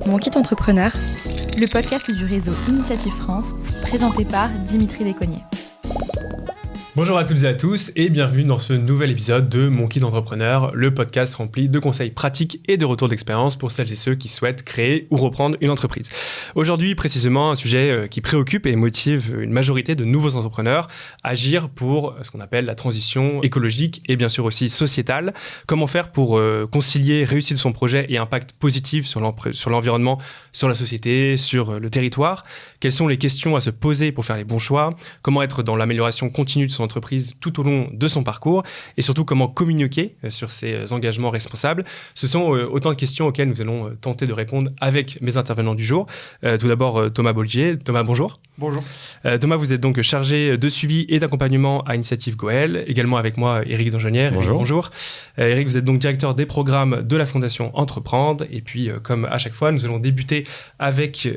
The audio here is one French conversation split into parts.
Mon kit entrepreneur, le podcast du réseau Initiative France, présenté par Dimitri Descognier. Bonjour à toutes et à tous et bienvenue dans ce nouvel épisode de Mon Kit Entrepreneur, le podcast rempli de conseils pratiques et de retours d'expérience pour celles et ceux qui souhaitent créer ou reprendre une entreprise. Aujourd'hui, précisément, un sujet qui préoccupe et motive une majorité de nouveaux entrepreneurs, agir pour ce qu'on appelle la transition écologique et bien sûr aussi sociétale. Comment faire pour concilier réussite de son projet et impact positif sur l'environnement, sur la société, sur le territoire? Quelles sont les questions à se poser pour faire les bons choix? Comment être dans l'amélioration continue de son entreprise tout au long de son parcours et surtout comment communiquer sur ses engagements responsables. Ce sont autant de questions auxquelles nous allons tenter de répondre avec mes intervenants du jour. Tout d'abord Thomas Bollier. Thomas, bonjour. Bonjour. Thomas, vous êtes donc chargé de suivi et d'accompagnement à Initiative Goël. Également avec moi, Éric Dangenière. Bonjour. Bonjour. Éric, vous êtes donc directeur des programmes de la Fondation Entreprendre. Et puis, comme à chaque fois, nous allons débuter avec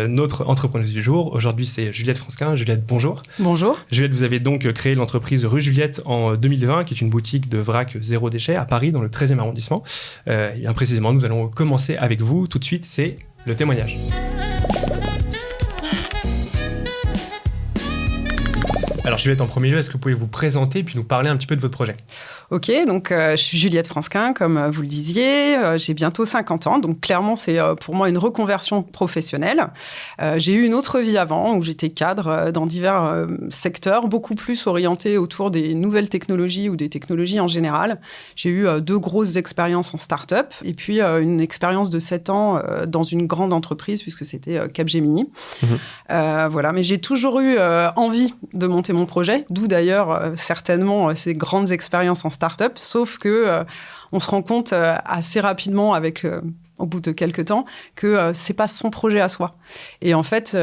notre entrepreneuse du jour. Aujourd'hui, c'est Juliette Fransquin. Juliette, bonjour. Bonjour. Juliette, vous avez donc créé l'entreprise Rue Juliette en 2020, qui est une boutique de vrac zéro déchet à Paris, dans le 13e arrondissement. Et bien précisément, nous allons commencer avec vous. Tout de suite, c'est le témoignage. Alors Juliette, en premier lieu, est-ce que vous pouvez vous présenter puis nous parler un petit peu de votre projet? Ok, donc je suis Juliette Fransquin, comme vous le disiez. J'ai bientôt 50 ans, donc clairement, c'est pour moi une reconversion professionnelle. J'ai eu une autre vie avant, où j'étais cadre dans divers secteurs, beaucoup plus orientés autour des nouvelles technologies ou des technologies en général. J'ai eu 2 grosses expériences en start-up, et puis une expérience de 7 ans dans une grande entreprise, puisque c'était Capgemini. Voilà, mais j'ai toujours eu envie de monter mon projet, d'où d'ailleurs certainement ces grandes expériences en start-up, sauf que on se rend compte assez rapidement au bout de quelques temps, que c'est pas son projet à soi. Et en fait,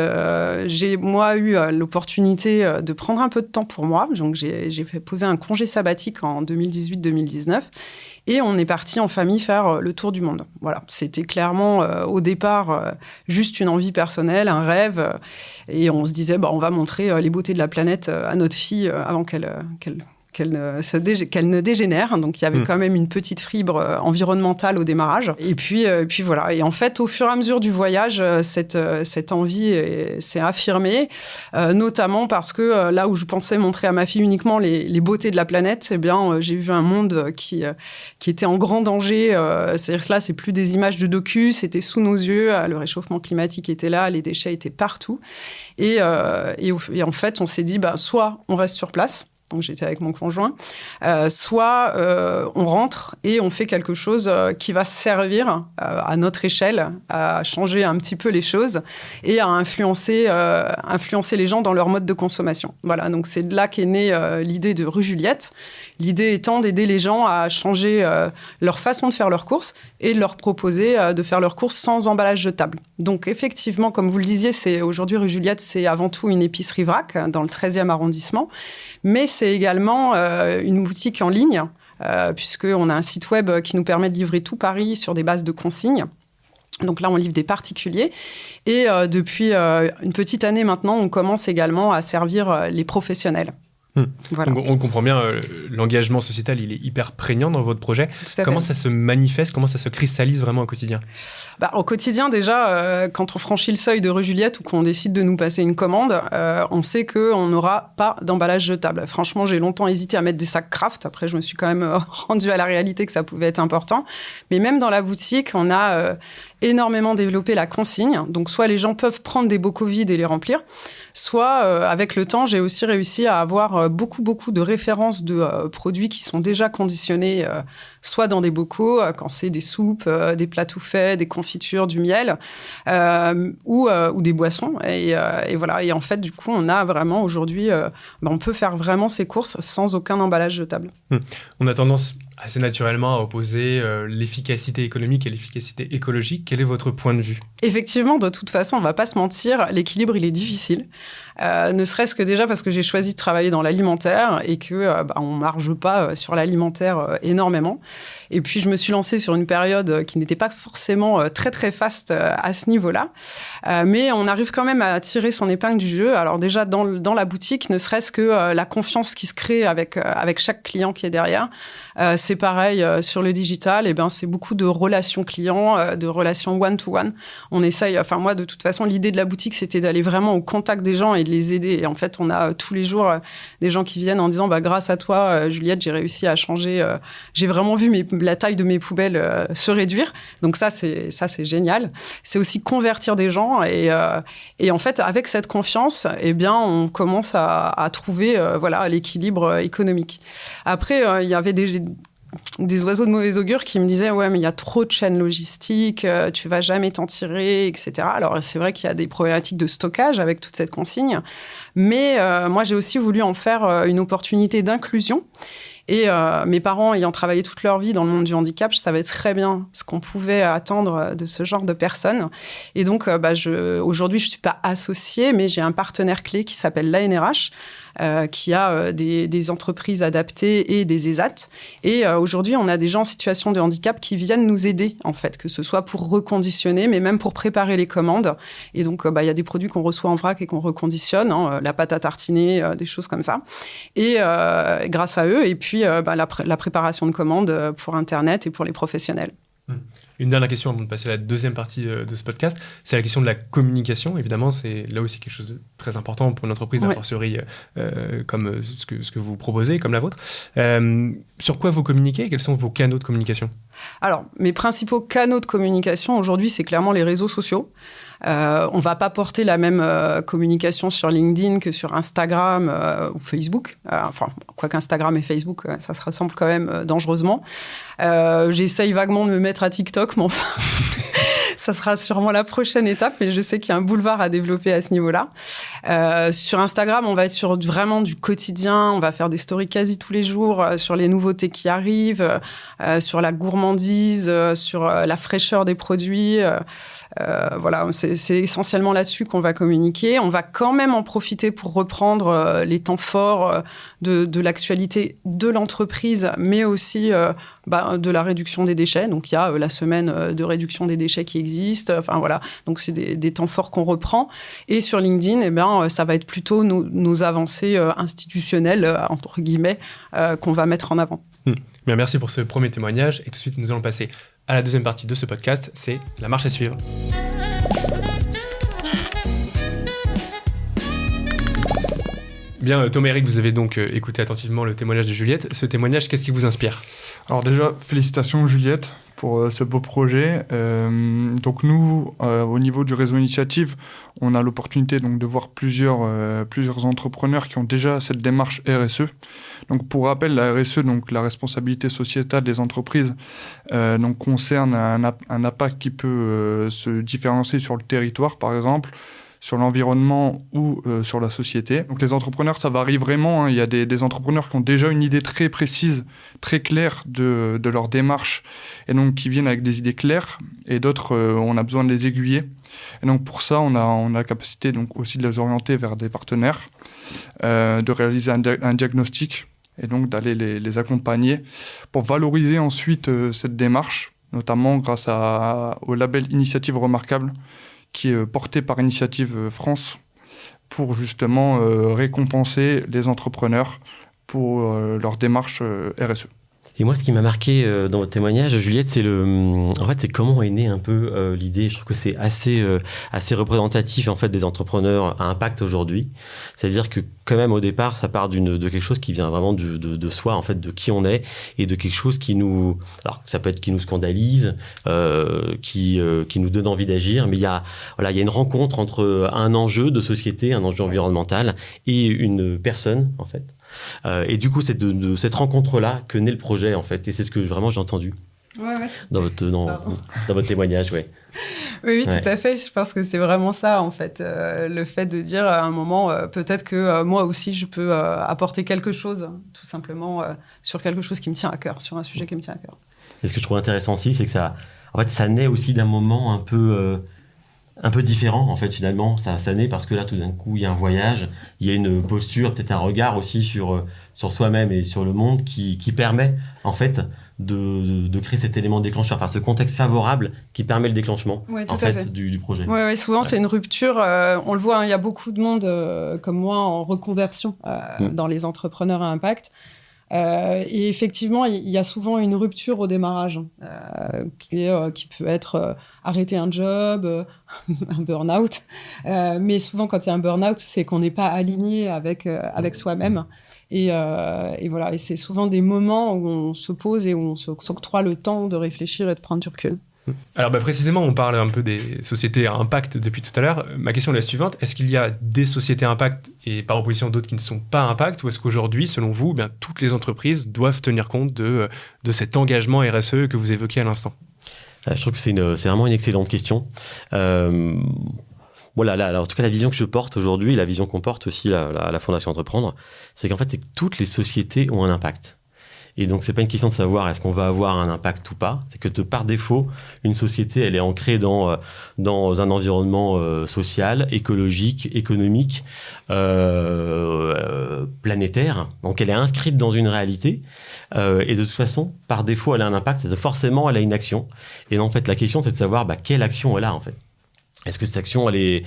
j'ai moi eu l'opportunité de prendre un peu de temps pour moi. Donc j'ai fait poser un congé sabbatique en 2018-2019. Et on est parti en famille faire le tour du monde. Voilà, c'était clairement au départ juste une envie personnelle, un rêve. Et on se disait, on va montrer les beautés de la planète à notre fille avant qu'elle ne dégénère. Donc, il y avait quand même une petite fibre environnementale au démarrage. Et puis voilà. Et en fait, au fur et à mesure du voyage, cette envie s'est affirmée, notamment parce que là où je pensais montrer à ma fille uniquement les beautés de la planète, eh bien, j'ai vu un monde qui était en grand danger. C'est-à-dire que là, c'est plus des images de docu, c'était sous nos yeux. Le réchauffement climatique était là, les déchets étaient partout. Et en fait, on s'est dit, soit on reste sur place. Donc, j'étais avec mon conjoint. Soit on rentre et on fait quelque chose qui va servir à notre échelle à changer un petit peu les choses et à influencer les gens dans leur mode de consommation. Voilà, donc c'est de là qu'est née l'idée de Rue Juliette. L'idée étant d'aider les gens à changer leur façon de faire leurs courses et de leur proposer de faire leurs courses sans emballage jetable. Donc effectivement, comme vous le disiez, aujourd'hui Rue Juliette, c'est avant tout une épicerie vrac dans le 13e arrondissement, mais c'est également une boutique en ligne, puisqu'on a un site web qui nous permet de livrer tout Paris sur des bases de consignes. Donc là, on livre des particuliers. Et depuis une petite année maintenant, on commence également à servir les professionnels. Voilà. Donc on comprend bien, l'engagement sociétal, il est hyper prégnant dans votre projet. Comment ça se manifeste, comment ça se cristallise vraiment au quotidien? Au quotidien, déjà, quand on franchit le seuil de Rue Juliette ou qu'on décide de nous passer une commande, on sait qu'on n'aura pas d'emballage jetable. Franchement, j'ai longtemps hésité à mettre des sacs Kraft. Après, je me suis quand même rendue à la réalité que ça pouvait être important. Mais même dans la boutique, on a énormément développé la consigne. Donc, soit les gens peuvent prendre des bocaux vides et les remplir, soit, avec le temps, j'ai aussi réussi à avoir beaucoup de références de produits qui sont déjà conditionnés, soit dans des bocaux, quand c'est des soupes, des plats tout faits, des confitures, du miel, ou des boissons. Et voilà. Et en fait, du coup, on a vraiment aujourd'hui, on peut faire vraiment ses courses sans aucun emballage jetable. On a tendance assez naturellement à opposer l'efficacité économique et l'efficacité écologique. Quel est votre point de vue? Effectivement, de toute façon, on ne va pas se mentir, l'équilibre, il est difficile. Ne serait-ce que déjà parce que j'ai choisi de travailler dans l'alimentaire et qu'on ne marge pas sur l'alimentaire énormément. Et puis, je me suis lancée sur une période qui n'était pas forcément très, très faste à ce niveau-là. Mais on arrive quand même à tirer son épingle du jeu. Alors déjà, dans la boutique, ne serait-ce que la confiance qui se crée avec chaque client qui est derrière, c'est pareil sur le digital. C'est beaucoup de relations clients, de relations one-to-one. On essaye, moi, de toute façon, l'idée de la boutique, c'était d'aller vraiment au contact des gens et de les aider. Et en fait, on a tous les jours des gens qui viennent en disant, grâce à toi, Juliette, j'ai réussi à changer. J'ai vraiment vu la taille de mes poubelles se réduire. Donc ça, c'est génial. C'est aussi convertir des gens. Et en fait, avec cette confiance, on commence à trouver l'équilibre économique. Après, il y avait des oiseaux de mauvais augure qui me disaient « Ouais, mais il y a trop de chaînes logistiques, tu vas jamais t'en tirer, etc. » Alors, c'est vrai qu'il y a des problématiques de stockage avec toute cette consigne. Mais moi, j'ai aussi voulu en faire une opportunité d'inclusion. Et mes parents, ayant travaillé toute leur vie dans le monde du handicap, je savais très bien ce qu'on pouvait attendre de ce genre de personnes. Et donc, aujourd'hui, je ne suis pas associée, mais j'ai un partenaire clé qui s'appelle l'ANRH, qui a des entreprises adaptées et des ESAT. Et aujourd'hui, on a des gens en situation de handicap qui viennent nous aider, en fait, que ce soit pour reconditionner, mais même pour préparer les commandes. Et donc, il y a des produits qu'on reçoit en vrac et qu'on reconditionne, la pâte à tartiner, des choses comme ça. Et grâce à eux, et puis la préparation de commandes pour Internet et pour les professionnels. Une dernière question avant de passer à la deuxième partie de ce podcast, c'est la question de la communication. Évidemment, c'est là aussi quelque chose de très important pour une entreprise, a fortiori comme ce que vous proposez, comme la vôtre. Sur quoi vous communiquez? Quels sont vos canaux de communication? Alors, mes principaux canaux de communication aujourd'hui, c'est clairement les réseaux sociaux. On ne va pas porter la même communication sur LinkedIn que sur Instagram ou Facebook. Quoique Instagram et Facebook, ça se ressemble quand même dangereusement. J'essaye vaguement de me mettre à TikTok, mais enfin, ça sera sûrement la prochaine étape, mais je sais qu'il y a un boulevard à développer à ce niveau-là. Sur Instagram, on va être sur vraiment du quotidien. On va faire des stories quasi tous les jours sur les nouveautés qui arrivent, sur la gourmandise, sur la fraîcheur des produits. C'est essentiellement là-dessus qu'on va communiquer. On va quand même en profiter pour reprendre les temps forts de l'actualité de l'entreprise, mais aussi de la réduction des déchets. Donc, il y a la semaine de réduction des déchets qui existe. Donc, c'est des temps forts qu'on reprend. Et sur LinkedIn, ça va être plutôt nos avancées institutionnelles, entre guillemets, qu'on va mettre en avant. Bien, merci pour ce premier témoignage. Et tout de suite, nous allons passer à la deuxième partie de ce podcast, c'est la marche à suivre. Bien, Thomas et Eric, vous avez donc écouté attentivement le témoignage de Juliette. Ce témoignage, qu'est-ce qui vous inspire? Alors déjà, félicitations Juliette pour ce beau projet. Donc nous, au niveau du réseau Initiative, on a l'opportunité donc, de voir plusieurs entrepreneurs qui ont déjà cette démarche RSE. Donc pour rappel, la RSE, donc la responsabilité sociétale des entreprises, donc concerne un impact qui peut se différencier sur le territoire, par exemple, sur l'environnement ou sur la société. Donc les entrepreneurs, ça varie vraiment. Il y a des entrepreneurs qui ont déjà une idée très précise, très claire de leur démarche, et donc qui viennent avec des idées claires, et d'autres, on a besoin de les aiguiller. Et donc pour ça, on a la capacité donc, aussi de les orienter vers des partenaires, de réaliser un diagnostic, et donc d'aller les accompagner pour valoriser ensuite cette démarche, notamment grâce au label Initiative Remarquable, qui est porté par Initiative France, pour justement récompenser les entrepreneurs pour leur démarche RSE. Et moi, ce qui m'a marqué dans votre témoignage, Juliette, c'est comment est née un peu l'idée. Je trouve que c'est assez représentatif en fait des entrepreneurs à impact aujourd'hui. C'est-à-dire que quand même au départ, ça part de quelque chose qui vient vraiment de soi, en fait, de qui on est, et de quelque chose qui nous, alors ça peut être qui nous scandalise, qui nous donne envie d'agir, mais il y a une rencontre entre un enjeu de société, un enjeu environnemental, et une personne en fait. Et du coup, c'est de cette rencontre-là que naît le projet, en fait. Et c'est ce que vraiment j'ai entendu dans votre témoignage. Ouais. Oui, tout à fait. Je pense que c'est vraiment ça, en fait. Le fait de dire à un moment, peut-être que moi aussi, je peux apporter quelque chose, tout simplement, sur quelque chose qui me tient à cœur, sur un sujet qui me tient à cœur. Et ce que je trouve intéressant aussi, c'est que ça naît aussi d'un moment un peu différent, en fait, finalement. Ça naît parce que là, tout d'un coup, il y a un voyage, il y a une posture, peut-être un regard aussi sur soi-même et sur le monde qui permet, en fait, de créer cet élément déclencheur, enfin, ce contexte favorable qui permet le déclenchement, en fait, du projet. Oui, souvent, c'est une rupture. On le voit, il y a beaucoup de monde, comme moi, en reconversion dans les entrepreneurs à impact. Et effectivement, il y a souvent une rupture au démarrage qui peut être arrêter un job, un burn-out. Mais souvent, quand il y a un burn-out, c'est qu'on n'est pas aligné avec soi-même. Et voilà, et c'est souvent des moments où on se pose et où on s'octroie le temps de réfléchir et de prendre du recul. Alors précisément, on parle un peu des sociétés à impact depuis tout à l'heure. Ma question est la suivante. Est-ce qu'il y a des sociétés à impact et par opposition d'autres qui ne sont pas à impact, ou est-ce qu'aujourd'hui, selon vous, toutes les entreprises doivent tenir compte de cet engagement RSE que vous évoquiez à l'instant ? Je trouve que c'est vraiment une excellente question. Voilà, en tout cas, la vision que je porte aujourd'hui, la vision qu'on porte aussi à la Fondation Entreprendre, c'est qu'en fait, c'est que toutes les sociétés ont un impact. Et donc, c'est pas une question de savoir est-ce qu'on va avoir un impact ou pas. C'est que par défaut, une société, elle est ancrée dans un environnement social, écologique, économique, planétaire. Donc, elle est inscrite dans une réalité. Et de toute façon, par défaut, elle a un impact. Forcément, elle a une action. Et en fait, la question, c'est de savoir quelle action elle a, en fait. Est-ce que cette action, elle est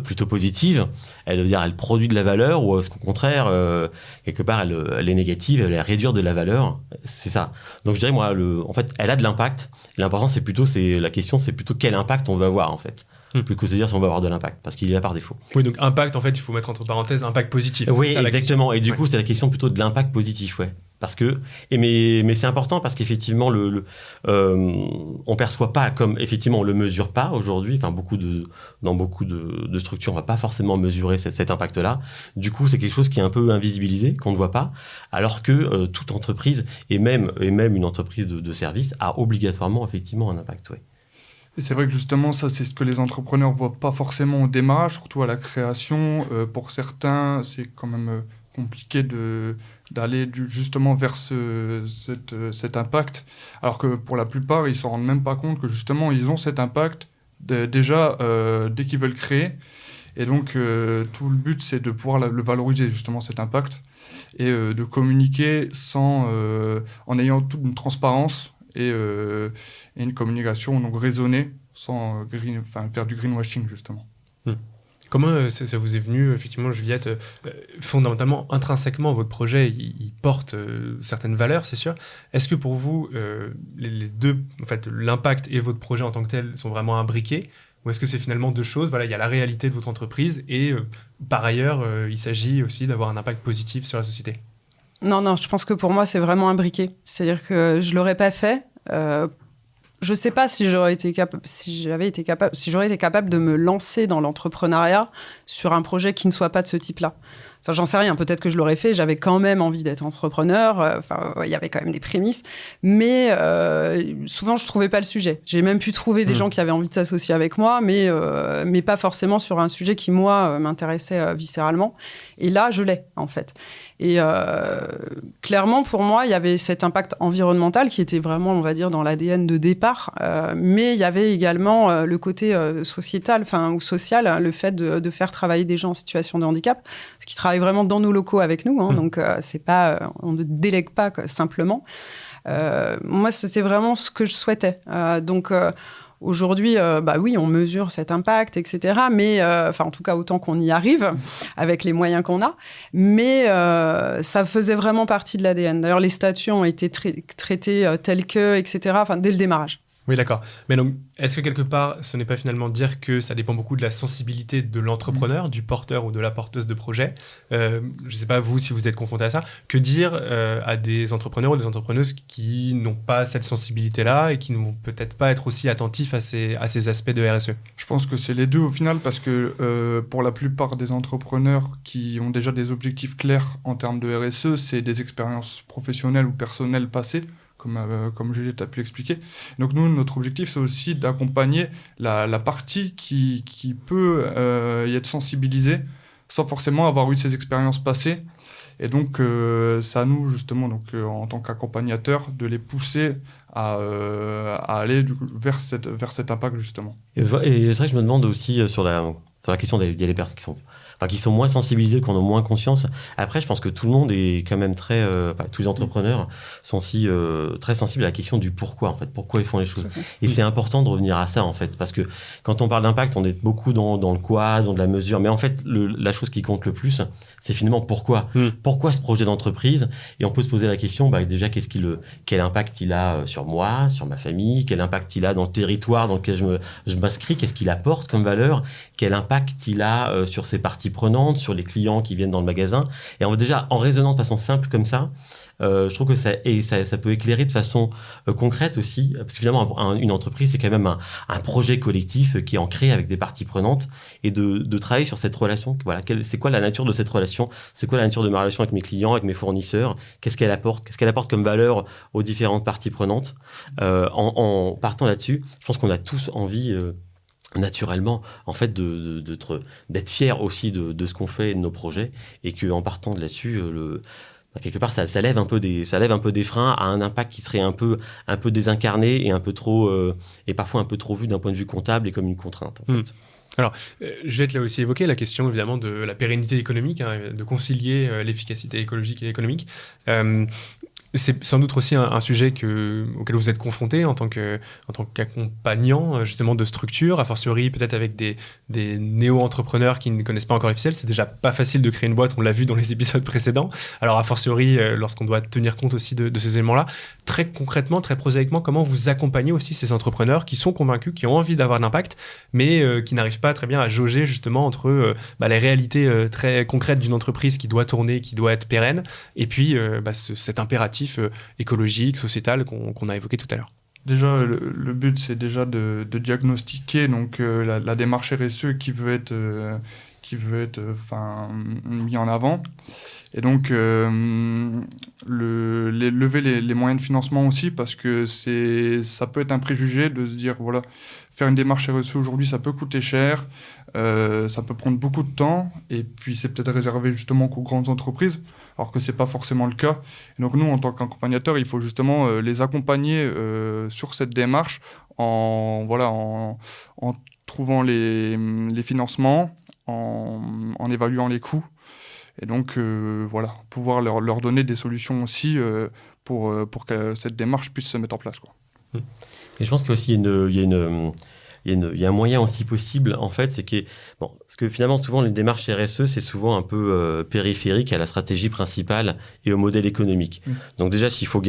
plutôt positive, elle produit de la valeur, ou est-ce qu'au contraire, quelque part, elle est négative, elle va réduire de la valeur? C'est ça. Donc je dirais, moi, en fait, elle a de l'impact. L'important, la question, c'est plutôt quel impact on va avoir, en fait. Plus que de se dire si on va avoir de l'impact, parce qu'il est là par défaut. Oui, donc impact, en fait, il faut mettre entre parenthèses impact positif. Oui, exactement. Et du coup, c'est la question plutôt de l'impact positif, ouais. Mais c'est important parce qu'effectivement, on perçoit pas comme, effectivement, on le mesure pas aujourd'hui. Enfin, dans beaucoup de structures, on va pas forcément mesurer cet impact-là. Du coup, c'est quelque chose qui est un peu invisibilisé, qu'on ne voit pas, alors que toute entreprise, et même une entreprise de service, a obligatoirement, effectivement, un impact, ouais. Et c'est vrai que justement, ça, c'est ce que les entrepreneurs ne voient pas forcément au démarrage, surtout à la création. Pour certains, c'est quand même compliqué d'aller justement vers cet impact, alors que pour la plupart, ils ne se rendent même pas compte que justement, ils ont cet impact déjà dès qu'ils veulent créer. Et donc, tout le but, c'est de pouvoir le valoriser, justement, cet impact, et de communiquer en ayant toute une transparence et une communication donc raisonnée, sans faire du greenwashing, justement. Comment ça vous est venu, effectivement, Juliette, fondamentalement, intrinsèquement, votre projet, il porte certaines valeurs, c'est sûr. Est-ce que pour vous, les deux, en fait, l'impact et votre projet en tant que tel sont vraiment imbriqués, ou est-ce que c'est finalement deux choses? Voilà, il y a la réalité de votre entreprise et par ailleurs, il s'agit aussi d'avoir un impact positif sur la société. Non, je pense que pour moi, c'est vraiment imbriqué. C'est-à-dire que je ne l'aurais pas fait. Je ne sais pas si j'aurais été capable de me lancer dans l'entrepreneuriat sur un projet qui ne soit pas de ce type-là. Enfin, j'en sais rien. Peut-être que je l'aurais fait. J'avais quand même envie d'être entrepreneur. Il y avait quand même des prémices. Mais souvent, je ne trouvais pas le sujet. J'ai même pu trouver des gens qui avaient envie de s'associer avec moi, mais pas forcément sur un sujet qui, moi, m'intéressait viscéralement. Et là, je l'ai, en fait. Et clairement, pour moi, il y avait cet impact environnemental qui était vraiment, on va dire, dans l'ADN de départ. Mais il y avait également le côté sociétal, ou social, le fait de faire travailler des gens en situation de handicap, parce qu'ils travaillent vraiment dans nos locaux avec nous. Donc, c'est pas, on ne délègue pas simplement. Moi, c'était vraiment ce que je souhaitais. Aujourd'hui, oui, on mesure cet impact, etc. Mais, en tout cas, autant qu'on y arrive avec les moyens qu'on a. Mais ça faisait vraiment partie de l'ADN. D'ailleurs, les statuts ont été traités tels que, etc. Dès le démarrage. Oui, d'accord. Mais donc, est-ce que quelque part, ce n'est pas finalement dire que ça dépend beaucoup de la sensibilité de l'entrepreneur, du porteur ou de la porteuse de projet? Je ne sais pas, vous, si vous êtes confronté à ça. Que dire à des entrepreneurs ou des entrepreneuses qui n'ont pas cette sensibilité-là et qui ne vont peut-être pas être aussi attentifs à ces aspects de RSE? Je pense que c'est les deux au final, parce que pour la plupart des entrepreneurs qui ont déjà des objectifs clairs en termes de RSE, c'est des expériences professionnelles ou personnelles passées, comme Juliette a pu l'expliquer. Donc nous, notre objectif, c'est aussi d'accompagner la partie qui peut y être sensibilisée sans forcément avoir eu ces expériences passées. Et donc, c'est à nous, justement, en tant qu'accompagnateurs, de les pousser à aller vers cet impact, justement. Et c'est vrai que je me demande aussi sur sur la question, il y a les personnes qui sont moins sensibilisées, qui en ont moins conscience. Après, je pense que tout le monde est quand même tous les entrepreneurs sont aussi très sensibles à la question du pourquoi, en fait, pourquoi ils font les choses. Et c'est important de revenir à ça, en fait, parce que quand on parle d'impact, on est beaucoup dans le quoi, dans de la mesure, mais en fait, la chose qui compte le plus, c'est finalement pourquoi. Pourquoi ce projet d'entreprise? Et on peut se poser la question, déjà, quel impact il a sur moi, sur ma famille, quel impact il a dans le territoire dans lequel je m'inscris, qu'est-ce qu'il apporte comme valeur, quel impact il a sur ses parties prenantes, sur les clients qui viennent dans le magasin. Et en raisonnant de façon simple comme ça, je trouve que ça peut éclairer de façon concrète aussi, parce que finalement, une entreprise, c'est quand même un projet collectif qui est ancré avec des parties prenantes, et de travailler sur cette relation. Voilà, c'est quoi la nature de cette relation? C'est quoi la nature de ma relation avec mes clients, avec mes fournisseurs? Qu'est-ce qu'elle apporte comme valeur aux différentes parties prenantes? En partant là-dessus, je pense qu'on a tous envie... naturellement, en fait, d'être fiers aussi de ce qu'on fait et de nos projets, et qu'en partant de là-dessus, quelque part, ça lève un peu des freins à un impact qui serait un peu désincarné et un peu trop, et parfois un peu trop vu d'un point de vue comptable et comme une contrainte, en fait. Alors, je vais te là aussi évoquer la question évidemment de la pérennité économique, de concilier l'efficacité écologique et économique. C'est sans doute aussi un sujet auquel vous êtes confronté en tant qu'accompagnant justement de structures, a fortiori peut-être avec des néo-entrepreneurs qui ne connaissent pas encore l'officiel. C'est déjà pas facile de créer une boîte, on l'a vu dans les épisodes précédents. Alors a fortiori, lorsqu'on doit tenir compte aussi de ces éléments-là, très concrètement, très prosaïquement, comment vous accompagnez aussi ces entrepreneurs qui sont convaincus, qui ont envie d'avoir d'impact, mais qui n'arrivent pas très bien à jauger justement entre les réalités très concrètes d'une entreprise qui doit tourner, qui doit être pérenne, et puis cet impératif écologique, sociétal qu'on a évoqué tout à l'heure. Déjà, le but, c'est déjà de diagnostiquer donc, la démarche RSE qui veut être mis en avant. Et donc, lever les moyens de financement aussi, parce que ça peut être un préjugé de se dire, voilà, faire une démarche RSE aujourd'hui, ça peut coûter cher, ça peut prendre beaucoup de temps, et puis c'est peut-être réservé justement qu'aux grandes entreprises, alors que ce n'est pas forcément le cas. Et donc nous, en tant qu'accompagnateur, il faut justement les accompagner sur cette démarche en trouvant les financements, en évaluant les coûts, et donc pouvoir leur donner des solutions aussi pour que cette démarche puisse se mettre en place, quoi. Et je pense qu'il y a un moyen aussi possible, en fait, parce que finalement, souvent, les démarches RSE, c'est souvent un peu périphérique à la stratégie principale et au modèle économique. Donc déjà, s'il faut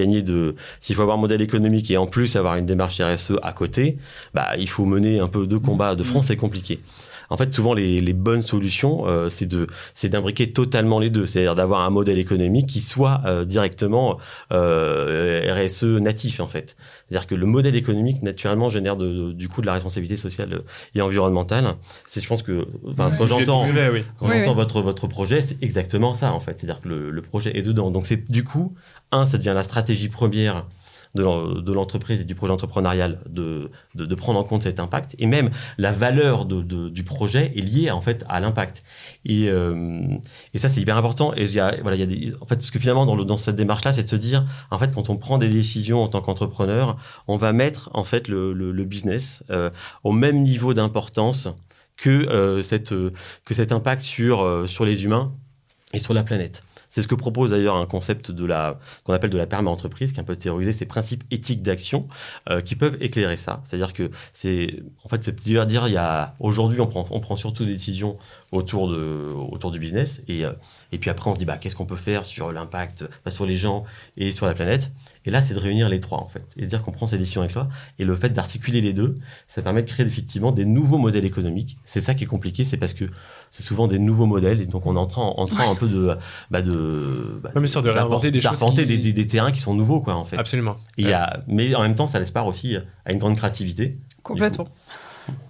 avoir un modèle économique et en plus avoir une démarche RSE à côté, il faut mener un peu deux combats de front, c'est compliqué. En fait, souvent, les bonnes solutions, c'est d'imbriquer totalement les deux. C'est-à-dire d'avoir un modèle économique qui soit directement RSE natif, en fait. C'est-à-dire que le modèle économique, naturellement, génère du coup de la responsabilité sociale et environnementale. Je pense que, quand j'entends votre projet, c'est exactement ça, en fait. C'est-à-dire que le projet est dedans. Donc, du coup, ça devient la stratégie première de l'entreprise et du projet entrepreneurial de prendre en compte cet impact, et même la valeur du projet est liée en fait à l'impact, et ça c'est hyper important. Et en fait, parce que finalement dans cette démarche là, c'est de se dire, en fait, quand on prend des décisions en tant qu'entrepreneur, on va mettre en fait le business au même niveau d'importance que cet impact sur les humains et sur la planète. C'est ce que propose d'ailleurs un concept qu'on appelle de la perma-entreprise, qui est un peu théorisé, ces principes éthiques d'action qui peuvent éclairer ça. C'est-à-dire que c'est aujourd'hui, on prend surtout des décisions autour du business, et puis après on se dit qu'est-ce qu'on peut faire sur l'impact, sur les gens et sur la planète. Et là, c'est de réunir les trois, en fait, et de dire qu'on prend ces décisions avec toi. Et le fait d'articuler les deux, ça permet de créer effectivement des nouveaux modèles économiques. C'est ça qui est compliqué, c'est parce que c'est souvent des nouveaux modèles, et donc on est en train un peu de réinventer des choses, des terrains qui sont nouveaux, quoi, en fait. Absolument. Mais en même temps, ça laisse part aussi à une grande créativité. Complètement.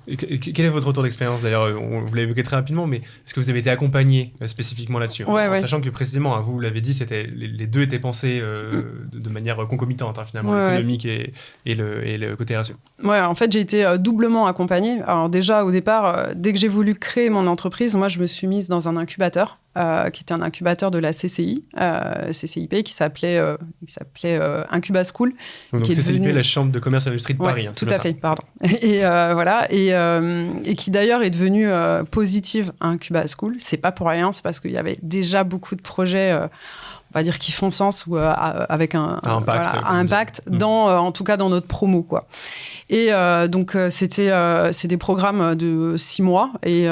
Et quel est votre retour d'expérience d'ailleurs? Vous l'avez évoqué très rapidement, mais est-ce que vous avez été accompagné spécifiquement là-dessus? Sachant que précisément, vous l'avez dit, les deux étaient pensés de manière concomitante, finalement, l'économique et le côté RSE. Ouais, en fait, j'ai été doublement accompagnée. Alors déjà, au départ, dès que j'ai voulu créer mon entreprise, moi, je me suis mise dans un incubateur. qui était un incubateur de la CCI, CCIP, qui s'appelait Incuba School. Donc qui est CCIP, devenu... la Chambre de commerce et d'industrie de Paris. Tout à fait, pardon. Et voilà, et qui d'ailleurs est devenue Positive Incuba School. C'est pas pour rien, c'est parce qu'il y avait déjà beaucoup de projets... on va dire qui font sens ou avec un impact en tout cas dans notre promo, quoi. Et donc c'est des programmes de 6 mois et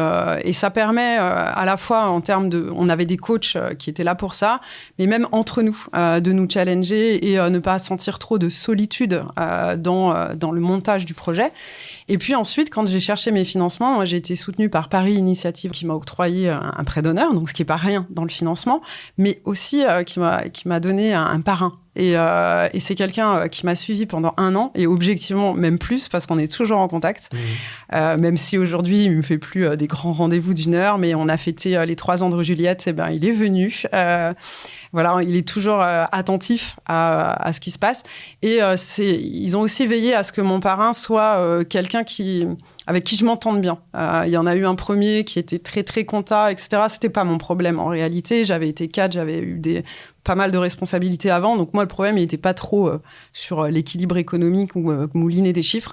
ça permet à la fois en termes de, on avait des coachs qui étaient là pour ça, mais même entre nous de nous challenger et ne pas sentir trop de solitude dans le montage du projet. Et puis ensuite, quand j'ai cherché mes financements, moi, j'ai été soutenue par Paris Initiative qui m'a octroyé un prêt d'honneur, donc ce qui n'est pas rien dans le financement, mais aussi qui m'a donné un parrain. Et c'est quelqu'un qui m'a suivi pendant 1 an, et objectivement même plus, parce qu'on est toujours en contact. Même si aujourd'hui, il ne me fait plus des grands rendez-vous d'1 heure, mais on a fêté les 3 ans de Juliette, et ben, il est venu. Voilà, il est toujours attentif à ce qui se passe. Et ils ont aussi veillé à ce que mon parrain soit quelqu'un avec qui je m'entende bien. Il y en a eu un premier qui était très, très compta, etc. C'était pas mon problème en réalité. J'avais été cadre, j'avais eu pas mal de responsabilités avant. Donc moi, le problème, il n'était pas trop sur l'équilibre économique ou mouliner des chiffres.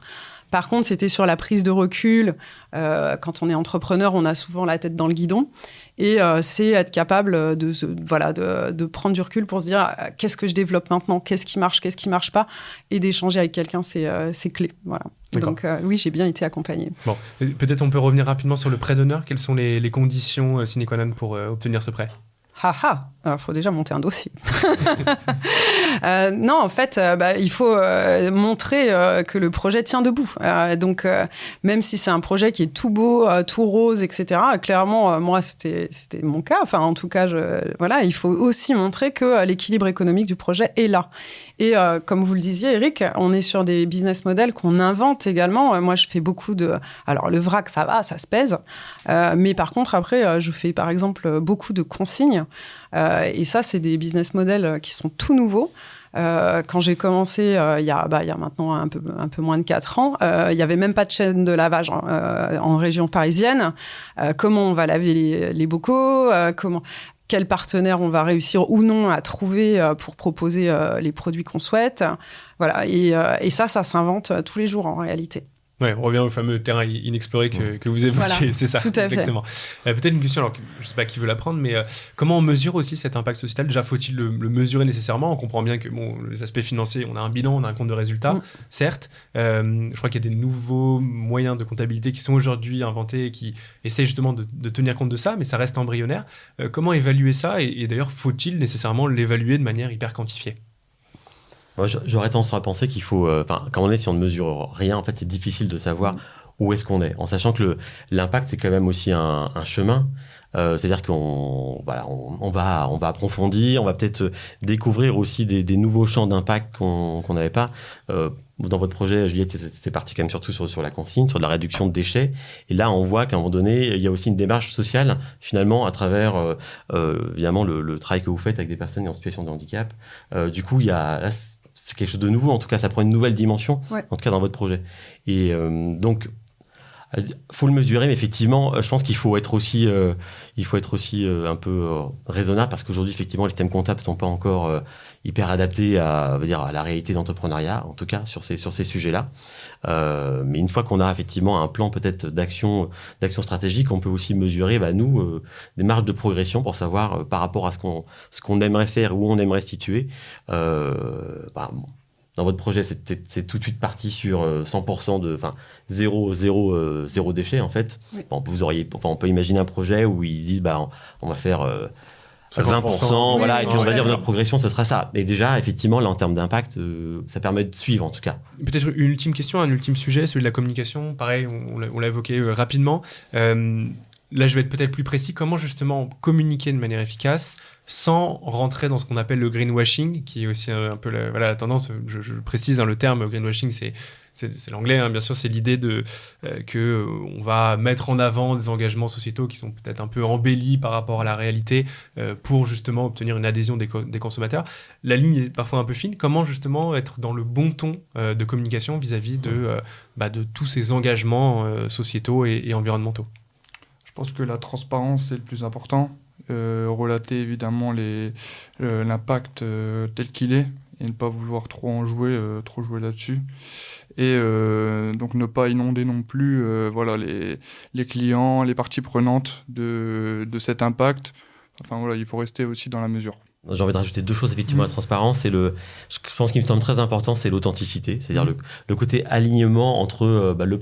Par contre, c'était sur la prise de recul. Quand on est entrepreneur, on a souvent la tête dans le guidon. Et c'est être capable de prendre du recul pour se dire qu'est-ce que je développe maintenant, qu'est-ce qui marche pas, et d'échanger avec quelqu'un, c'est clé. Voilà. Donc oui, j'ai bien été accompagnée. Bon, peut-être on peut revenir rapidement sur le prêt d'honneur. Quelles sont les conditions sine qua non pour obtenir ce prêt ? Il faut déjà monter un dossier. Non, en fait, il faut montrer que le projet tient debout. Donc, même si c'est un projet qui est tout beau, tout rose, etc., clairement, moi, c'était mon cas. Enfin, en tout cas, il faut aussi montrer que l'équilibre économique du projet est là. Et comme vous le disiez, Eric, on est sur des business models qu'on invente également. Moi, je fais beaucoup de... Alors, le vrac, ça va, ça se pèse. Mais par contre, après, je fais, par exemple, beaucoup de consignes. Et ça, c'est des business models qui sont tout nouveaux. Quand j'ai commencé, il y a maintenant un peu moins de 4 ans, il n'y avait même pas de chaîne de lavage en région parisienne. Comment on va laver les bocaux quel partenaire on va réussir ou non à trouver pour proposer les produits qu'on souhaite. Voilà. Et ça s'invente tous les jours en réalité. Ouais, on revient au fameux terrain inexploré que vous évoquiez, voilà, c'est ça, tout à exactement. Peut-être une question, alors je ne sais pas qui veut la prendre, mais comment on mesure aussi cet impact sociétal ? Déjà, faut-il le mesurer nécessairement ? On comprend bien que les aspects financiers, on a un bilan, on a un compte de résultats, certes. Je crois qu'il y a des nouveaux moyens de comptabilité qui sont aujourd'hui inventés et qui essaient justement de tenir compte de ça, mais ça reste embryonnaire. Comment évaluer ça ? Et d'ailleurs, faut-il nécessairement l'évaluer de manière hyper quantifiée ? Moi, j'aurais tendance à penser qu'il faut... quand on est, si on ne mesure rien, en fait, c'est difficile de savoir où est-ce qu'on est. En sachant que l'impact, c'est quand même aussi un chemin. C'est-à-dire qu'on va approfondir, on va peut-être découvrir aussi des nouveaux champs d'impact qu'on n'avait pas. Dans votre projet, Juliette, c'est parti quand même surtout sur la consigne, sur la réduction de déchets. Et là, on voit qu'à un moment donné, il y a aussi une démarche sociale, finalement, à travers, évidemment, le travail que vous faites avec des personnes en situation de handicap. Du coup, là, c'est quelque chose de nouveau. En tout cas, ça prend une nouvelle dimension, en tout cas dans votre projet. Et donc, faut le mesurer, mais effectivement, je pense qu'il faut être aussi, un peu raisonnable, parce qu'aujourd'hui, effectivement, les systèmes comptables ne sont pas encore hyper adaptés à la réalité d'entrepreneuriat, en tout cas sur ces sujets-là. Mais une fois qu'on a effectivement un plan peut-être d'action stratégique, on peut aussi mesurer, des marges de progression pour savoir par rapport à ce qu'on aimerait faire, où on aimerait se situer. Dans votre projet, c'est tout de suite parti sur 100% zéro déchet, en fait. Oui. Bon, on peut imaginer un projet où ils disent, on va faire 20%, voilà, et puis on va dire notre progression, ce sera ça. Et déjà, effectivement, là, en termes d'impact, ça permet de suivre, en tout cas. Peut-être une ultime question, un ultime sujet, celui de la communication. Pareil, on l'a évoqué rapidement. Là, je vais être peut-être plus précis. Comment justement communiquer de manière efficace sans rentrer dans ce qu'on appelle le greenwashing, qui est aussi un peu la tendance. Je précise, le terme greenwashing, c'est l'anglais, bien sûr, c'est l'idée qu'on va mettre en avant des engagements sociétaux qui sont peut-être un peu embellis par rapport à la réalité pour justement obtenir une adhésion des consommateurs. La ligne est parfois un peu fine. Comment justement être dans le bon ton de communication vis-à-vis de tous ces engagements sociétaux et environnementaux ? Je pense que la transparence, c'est le plus important. relater évidemment l'impact tel qu'il est, et ne pas vouloir trop jouer là-dessus. Et donc ne pas inonder non plus les clients, les parties prenantes de cet impact. Enfin voilà, il faut rester aussi dans la mesure. J'ai envie de rajouter 2 choses, effectivement, la transparence et je pense qu'il me semble très important, c'est l'authenticité, c'est-à-dire le côté alignement entre le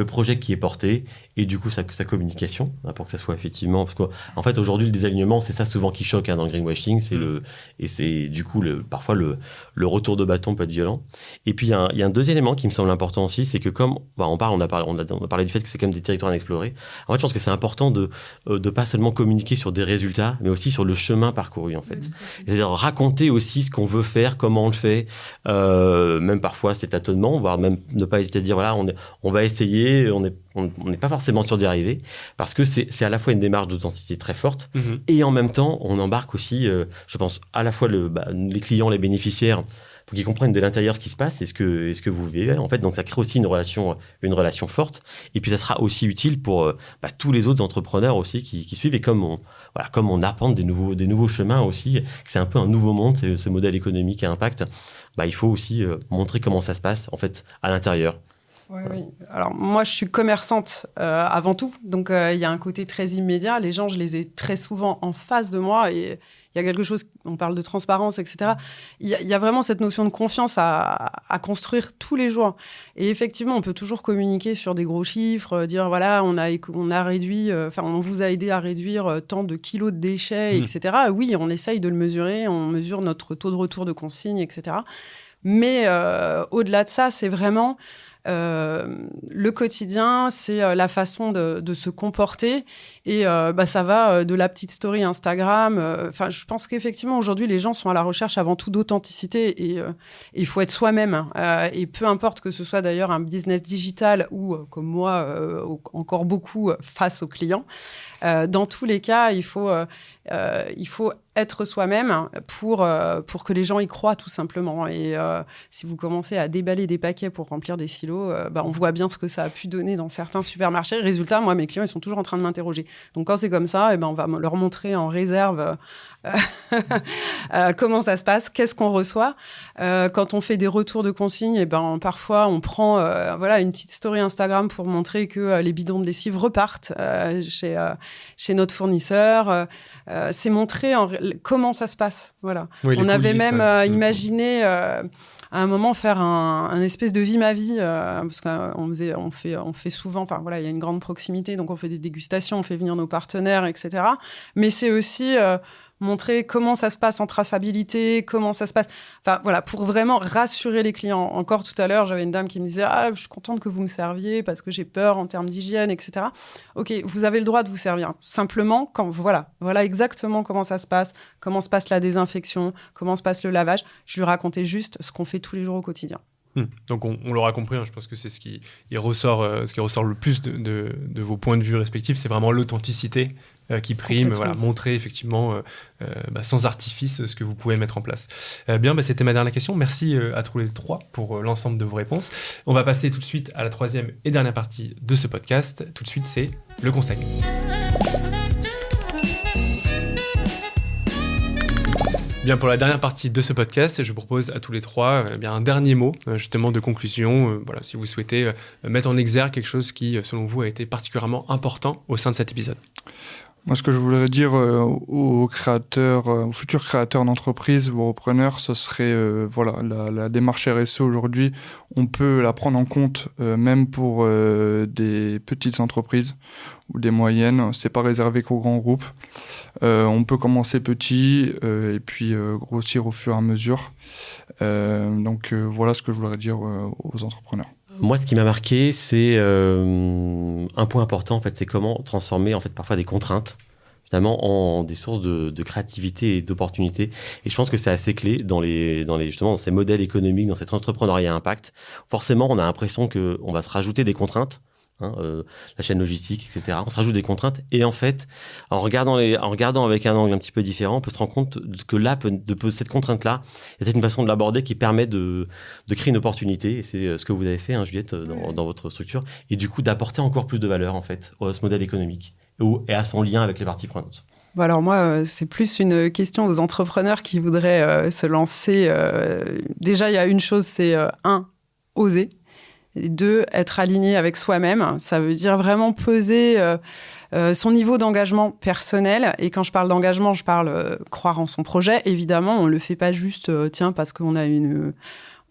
projet qui est porté et du coup sa communication, pour que ça soit effectivement, parce qu'en fait aujourd'hui le désalignement, c'est ça souvent qui choque dans le greenwashing, et c'est du coup parfois le retour de bâton peut être violent. Et puis il y a un deuxième élément qui me semble important aussi, c'est que comme on a parlé du fait que c'est quand même des territoires à explorer. En fait, je pense que c'est important de pas seulement communiquer sur des résultats, mais aussi sur le chemin parcouru en fait. C'est-à-dire raconter aussi ce qu'on veut faire, comment on le fait, même parfois c'est tâtonnement, voire même ne pas hésiter à dire voilà, on va essayer, on n'est pas forcément sûr d'y arriver, parce que c'est à la fois une démarche d'authenticité très forte, et en même temps, on embarque aussi, je pense, à la fois les clients, les bénéficiaires, pour qu'ils comprennent de l'intérieur ce qui se passe et ce que vous vivez. En fait, donc ça crée aussi une relation forte, et puis ça sera aussi utile pour tous les autres entrepreneurs aussi qui suivent, et comme on apprend des nouveaux chemins aussi, c'est un peu un nouveau monde, ce modèle économique à impact, il faut aussi montrer comment ça se passe en fait à l'intérieur. Oui. Alors moi, je suis commerçante avant tout, donc il y a un côté très immédiat. Les gens, je les ai très souvent en face de moi, et il y a quelque chose, on parle de transparence, etc. Il y a vraiment cette notion de confiance à construire tous les jours. Et effectivement, on peut toujours communiquer sur des gros chiffres, dire voilà, on a réduit, on vous a aidé à réduire tant de kilos de déchets, etc. Oui, on essaye de le mesurer, on mesure notre taux de retour de consigne, etc. Mais au-delà de ça, c'est vraiment le quotidien, c'est la façon de se comporter, et ça va de la petite story Instagram. Je pense qu'effectivement aujourd'hui les gens sont à la recherche avant tout d'authenticité, et il faut être soi-même, et peu importe que ce soit d'ailleurs un business digital ou comme moi encore beaucoup face aux clients, dans tous les cas il faut être soi-même pour que les gens y croient tout simplement. Et si vous commencez à déballer des paquets pour remplir des silos, on voit bien ce que ça a pu donner dans certains supermarchés. Résultat, moi, mes clients, ils sont toujours en train de m'interroger. Donc quand c'est comme ça, on va leur montrer en réserve comment ça se passe, qu'est-ce qu'on reçoit. Quand on fait des retours de consignes, parfois on prend une petite story Instagram pour montrer que les bidons de lessive repartent chez notre fournisseur. C'est montrer comment ça se passe. Voilà. Oui, on avait même imaginé à un moment faire un espèce de vie ma vie, parce qu'on fait souvent, il y a une grande proximité, donc on fait des dégustations, on fait venir nos partenaires, etc. Mais c'est aussi montrer comment ça se passe en traçabilité, comment ça se passe, pour vraiment rassurer les clients. Encore tout à l'heure, j'avais une dame qui me disait « je suis contente que vous me serviez parce que j'ai peur en termes d'hygiène, etc. » Ok, vous avez le droit de vous servir. Simplement, voilà exactement comment ça se passe, comment se passe la désinfection, comment se passe le lavage. Je lui racontais juste ce qu'on fait tous les jours au quotidien. Donc on l'aura compris, je pense que c'est ce qui ressort le plus de vos points de vue respectifs, c'est vraiment l'authenticité qui prime, montrer effectivement sans artifice ce que vous pouvez mettre en place. C'était ma dernière question. Merci à tous les trois pour l'ensemble de vos réponses. On va passer tout de suite à la troisième et dernière partie de ce podcast. Tout de suite, c'est le conseil. Bien, pour la dernière partie de ce podcast, je propose à tous les trois un dernier mot justement de conclusion. Si vous souhaitez mettre en exergue quelque chose qui, selon vous, a été particulièrement important au sein de cet épisode. Moi, ce que je voudrais dire aux créateurs, aux futurs créateurs d'entreprises, aux repreneurs, ce serait la démarche RSE aujourd'hui, on peut la prendre en compte même pour des petites entreprises ou des moyennes. C'est pas réservé qu'aux grands groupes. On peut commencer petit et puis grossir au fur et à mesure. Voilà ce que je voudrais dire aux entrepreneurs. Moi, ce qui m'a marqué, c'est un point important, en fait, c'est comment transformer en fait, parfois des contraintes finalement en des sources de créativité et d'opportunités. Et je pense que c'est assez clé dans justement dans ces modèles économiques, dans cet entrepreneuriat impact. Forcément, on a l'impression qu'on va se rajouter des contraintes. La chaîne logistique, etc. On se rajoute des contraintes et en fait, en regardant avec un angle un petit peu différent, on peut se rendre compte que là, de cette contrainte-là, il y a peut-être une façon de l'aborder qui permet de créer une opportunité. Et c'est ce que vous avez fait, Juliette, dans votre structure, et du coup d'apporter encore plus de valeur en fait à ce modèle économique. et à son lien avec les parties prenantes. Bon, alors moi, c'est plus une question aux entrepreneurs qui voudraient se lancer. Déjà, il y a une chose, c'est oser. Et 2, être aligné avec soi-même. Ça veut dire vraiment peser son niveau d'engagement personnel. Et quand je parle d'engagement, je parle croire en son projet. Évidemment, on ne le fait pas juste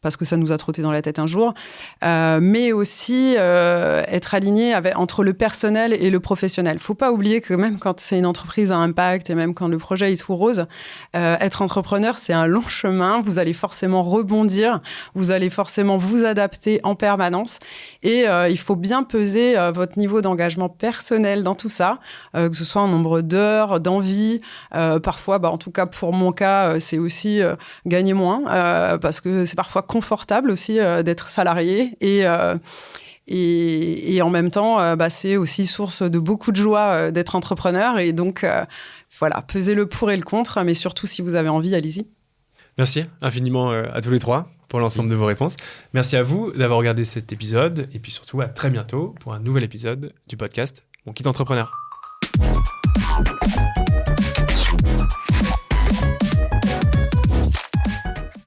parce que ça nous a trotté dans la tête un jour, mais aussi être aligné entre le personnel et le professionnel. Il ne faut pas oublier que même quand c'est une entreprise à impact et même quand le projet est tout rose, être entrepreneur, c'est un long chemin. Vous allez forcément rebondir, vous allez forcément vous adapter en permanence et il faut bien peser votre niveau d'engagement personnel dans tout ça, que ce soit en nombre d'heures, d'envie. Parfois, en tout cas pour mon cas, c'est aussi gagner moins parce que c'est parfois confortable aussi d'être salarié et en même temps, c'est aussi source de beaucoup de joie d'être entrepreneur. Et donc, voilà, pesez le pour et le contre, mais surtout, si vous avez envie, allez-y. Merci infiniment à tous les trois pour l'ensemble de vos réponses. Merci à vous d'avoir regardé cet épisode et puis surtout à très bientôt pour un nouvel épisode du podcast Mon Kit Entrepreneur.